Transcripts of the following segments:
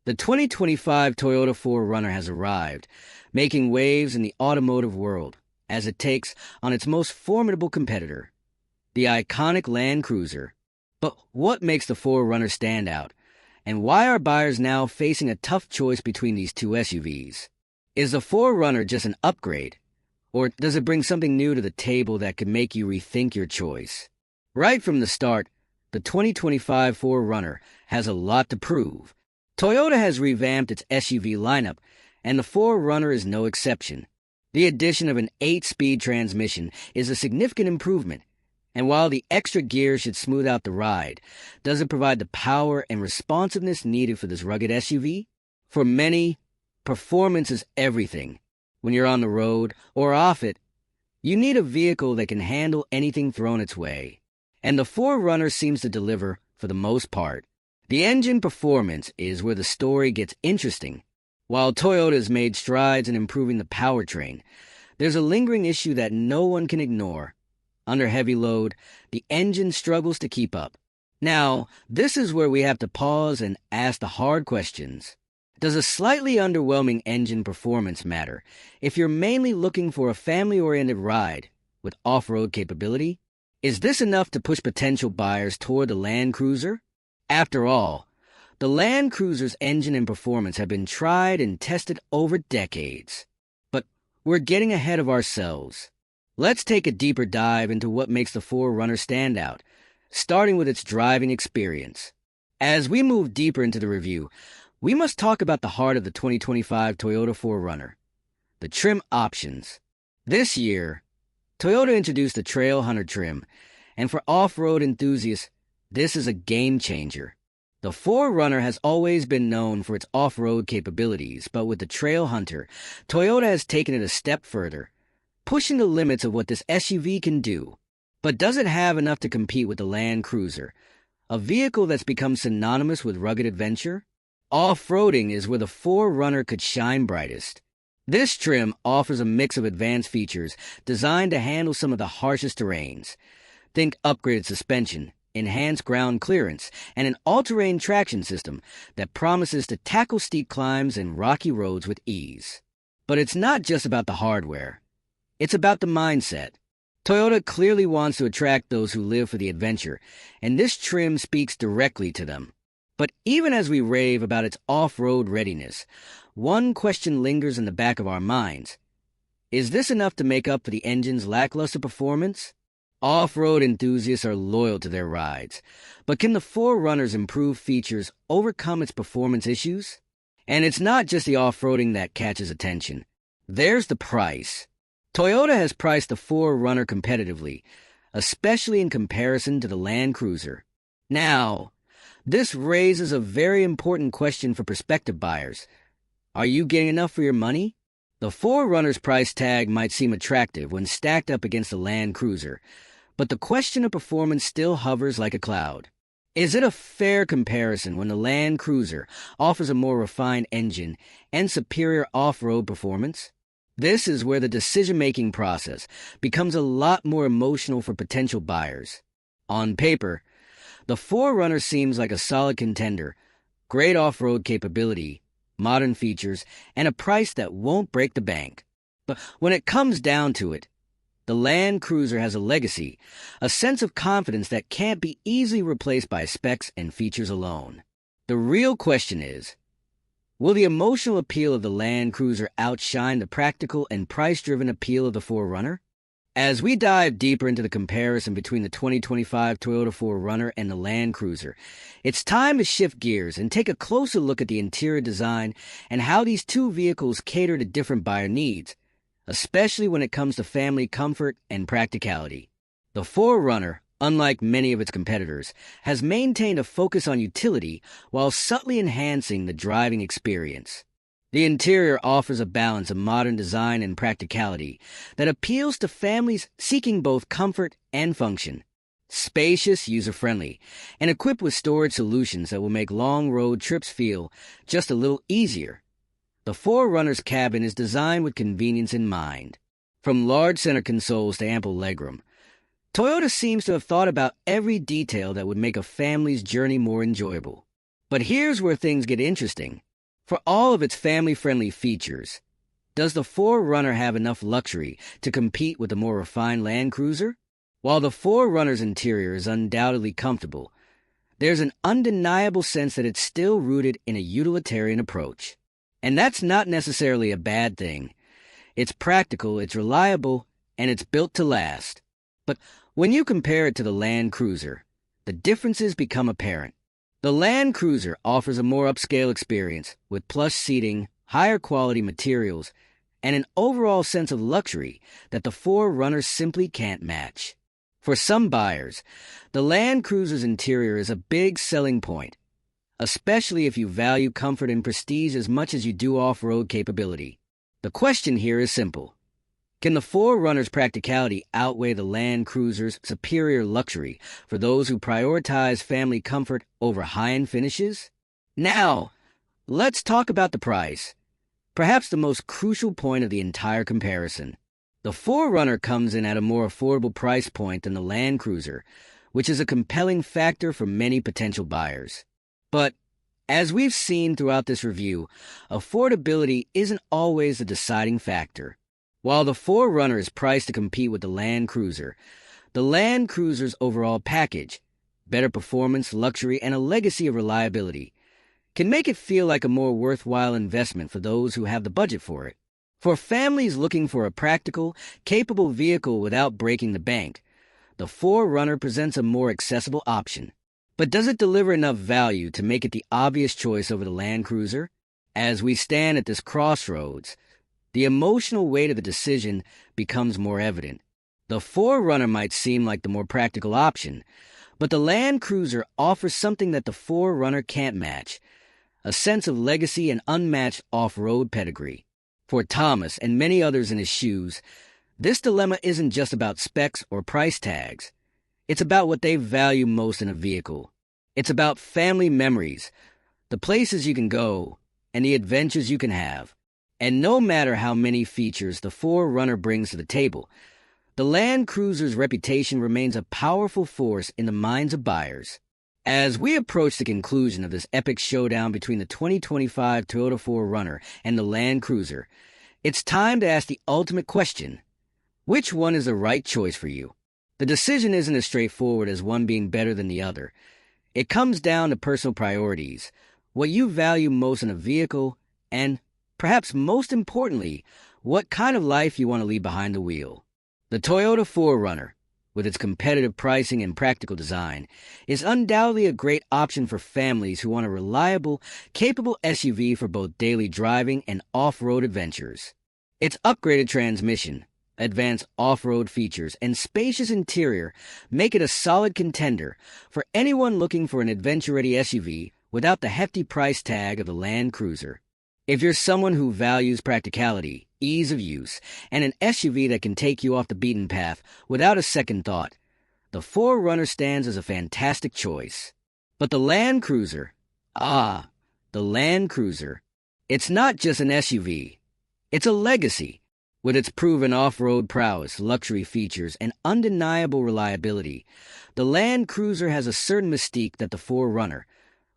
The 2025 Toyota 4Runner has arrived, making waves in the automotive world as it takes on its most formidable competitor, the iconic Land Cruiser. But what makes the 4Runner stand out, and why are buyers now facing a tough choice between these two SUVs? Is the 4Runner just an upgrade, or does it bring something new to the table that could make you rethink your choice? Right from the start, the 2025 4Runner has a lot to prove. Toyota has revamped its SUV lineup, and the 4Runner is no exception. The addition of an 8-speed transmission is a significant improvement, and while the extra gear should smooth out the ride, does it provide the power and responsiveness needed for this rugged SUV? For many, performance is everything. When you're on the road or off it, you need a vehicle that can handle anything thrown its way. And the 4Runner seems to deliver for the most part. The engine performance is where the story gets interesting. While Toyota has made strides in improving the powertrain, there's a lingering issue that no one can ignore. Under heavy load, the engine struggles to keep up. Now, this is where we have to pause and ask the hard questions. Does a slightly underwhelming engine performance matter if you're mainly looking for a family-oriented ride with off-road capability? Is this enough to push potential buyers toward the Land Cruiser? After all, the Land Cruiser's engine and performance have been tried and tested over decades. But we're getting ahead of ourselves. Let's take a deeper dive into what makes the 4Runner stand out, starting with its driving experience. As we move deeper into the review, we must talk about the heart of the 2025 Toyota 4Runner, the trim options. This year, Toyota introduced the Trail Hunter trim, and for off-road enthusiasts, this is a game-changer. The 4Runner has always been known for its off-road capabilities, but with the Trail Hunter, Toyota has taken it a step further, pushing the limits of what this SUV can do. But does it have enough to compete with the Land Cruiser, a vehicle that's become synonymous with rugged adventure? Off-roading is where the 4Runner could shine brightest. This trim offers a mix of advanced features designed to handle some of the harshest terrains. Think upgraded suspension, enhanced ground clearance, and an all-terrain traction system that promises to tackle steep climbs and rocky roads with ease. But it's not just about the hardware. It's about the mindset. Toyota clearly wants to attract those who live for the adventure, and this trim speaks directly to them. But even as we rave about its off-road readiness, one question lingers in the back of our minds. Is this enough to make up for the engine's lackluster performance? Off-road enthusiasts are loyal to their rides, but can the 4Runner's improved features overcome its performance issues? And it's not just the off-roading that catches attention. There's the price. Toyota has priced the 4Runner competitively, especially in comparison to the Land Cruiser. Now, this raises a very important question for prospective buyers. Are you getting enough for your money? The 4Runner's price tag might seem attractive when stacked up against the Land Cruiser, but the question of performance still hovers like a cloud. Is it a fair comparison when the Land Cruiser offers a more refined engine and superior off-road performance? This is where the decision-making process becomes a lot more emotional for potential buyers. On paper, the 4Runner seems like a solid contender, great off-road capability, modern features, and a price that won't break the bank. But when it comes down to it, the Land Cruiser has a legacy, a sense of confidence that can't be easily replaced by specs and features alone. The real question is, will the emotional appeal of the Land Cruiser outshine the practical and price-driven appeal of the 4Runner? As we dive deeper into the comparison between the 2025 Toyota 4Runner and the Land Cruiser, it's time to shift gears and take a closer look at the interior design and how these two vehicles cater to different buyer needs, especially when it comes to family comfort and practicality. The 4Runner, unlike many of its competitors, has maintained a focus on utility while subtly enhancing the driving experience. The interior offers a balance of modern design and practicality that appeals to families seeking both comfort and function. Spacious, user-friendly, and equipped with storage solutions that will make long road trips feel just a little easier. The 4Runner's cabin is designed with convenience in mind. From large center consoles to ample legroom, Toyota seems to have thought about every detail that would make a family's journey more enjoyable. But here's where things get interesting. For all of its family-friendly features, does the 4Runner have enough luxury to compete with the more refined Land Cruiser? While the 4Runner's interior is undoubtedly comfortable, there's an undeniable sense that it's still rooted in a utilitarian approach. And that's not necessarily a bad thing. It's practical, it's reliable, and it's built to last. But when you compare it to the Land Cruiser, the differences become apparent. The Land Cruiser offers a more upscale experience with plush seating, higher quality materials, and an overall sense of luxury that the 4Runner simply can't match. For some buyers, the Land Cruiser's interior is a big selling point, especially if you value comfort and prestige as much as you do off-road capability. The question here is simple. Can the 4Runner's practicality outweigh the Land Cruiser's superior luxury for those who prioritize family comfort over high-end finishes? Now, let's talk about the price. Perhaps the most crucial point of the entire comparison. The 4Runner comes in at a more affordable price point than the Land Cruiser, which is a compelling factor for many potential buyers. But, as we've seen throughout this review, affordability isn't always the deciding factor. While the 4Runner is priced to compete with the Land Cruiser, the Land Cruiser's overall package, better performance, luxury, and a legacy of reliability, can make it feel like a more worthwhile investment for those who have the budget for it. For families looking for a practical, capable vehicle without breaking the bank, the 4Runner presents a more accessible option. But does it deliver enough value to make it the obvious choice over the Land Cruiser? As we stand at this crossroads, the emotional weight of the decision becomes more evident. The 4Runner might seem like the more practical option, but the Land Cruiser offers something that the 4Runner can't match, a sense of legacy and unmatched off-road pedigree. For Thomas and many others in his shoes, this dilemma isn't just about specs or price tags. It's about what they value most in a vehicle. It's about family memories, the places you can go, and the adventures you can have. And no matter how many features the 4Runner brings to the table, the Land Cruiser's reputation remains a powerful force in the minds of buyers. As we approach the conclusion of this epic showdown between the 2025 Toyota 4Runner and the Land Cruiser, it's time to ask the ultimate question. Which one is the right choice for you? The decision isn't as straightforward as one being better than the other. It comes down to personal priorities, what you value most in a vehicle, and, perhaps most importantly, what kind of life you want to leave behind the wheel. The Toyota 4Runner, with its competitive pricing and practical design, is undoubtedly a great option for families who want a reliable, capable SUV for both daily driving and off-road adventures. Its upgraded transmission, advanced off-road features, and spacious interior make it a solid contender for anyone looking for an adventure-ready SUV without the hefty price tag of the Land Cruiser. If you're someone who values practicality, ease of use, and an SUV that can take you off the beaten path without a second thought, the 4Runner stands as a fantastic choice. But the Land Cruiser, the Land Cruiser, it's not just an SUV, it's a legacy. With its proven off-road prowess, luxury features, and undeniable reliability, the Land Cruiser has a certain mystique that the 4Runner,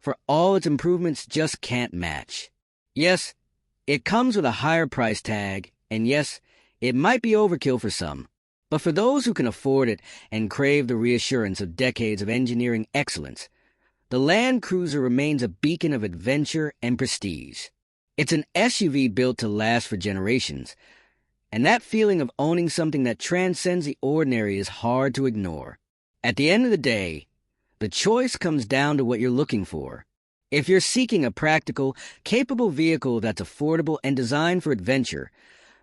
for all its improvements, just can't match. Yes, it comes with a higher price tag, and yes, it might be overkill for some. But for those who can afford it and crave the reassurance of decades of engineering excellence, the Land Cruiser remains a beacon of adventure and prestige. It's an SUV built to last for generations, and that feeling of owning something that transcends the ordinary is hard to ignore. At the end of the day, the choice comes down to what you're looking for. If you're seeking a practical, capable vehicle that's affordable and designed for adventure,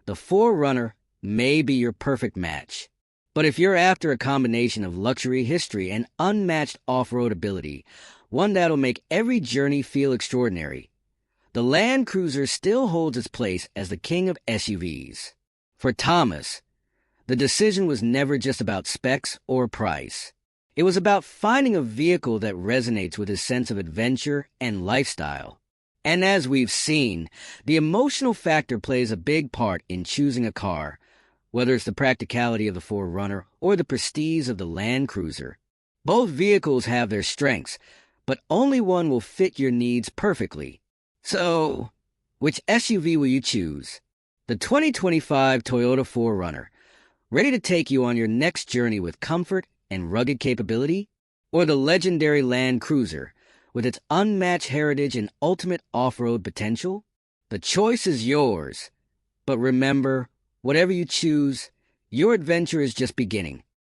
the 4Runner may be your perfect match. But if you're after a combination of luxury, history, and unmatched off-road ability, one that'll make every journey feel extraordinary, the Land Cruiser still holds its place as the king of SUVs. For Thomas, the decision was never just about specs or price. It was about finding a vehicle that resonates with his sense of adventure and lifestyle. And as we've seen, the emotional factor plays a big part in choosing a car, whether it's the practicality of the 4Runner or the prestige of the Land Cruiser. Both vehicles have their strengths, but only one will fit your needs perfectly. So, Which SUV will you choose? The 2025 Toyota 4Runner, ready to take you on your next journey with comfort and rugged capability? Or the legendary Land Cruiser, with its unmatched heritage and ultimate off-road potential? The choice is yours. But remember, whatever you choose, your adventure is just beginning.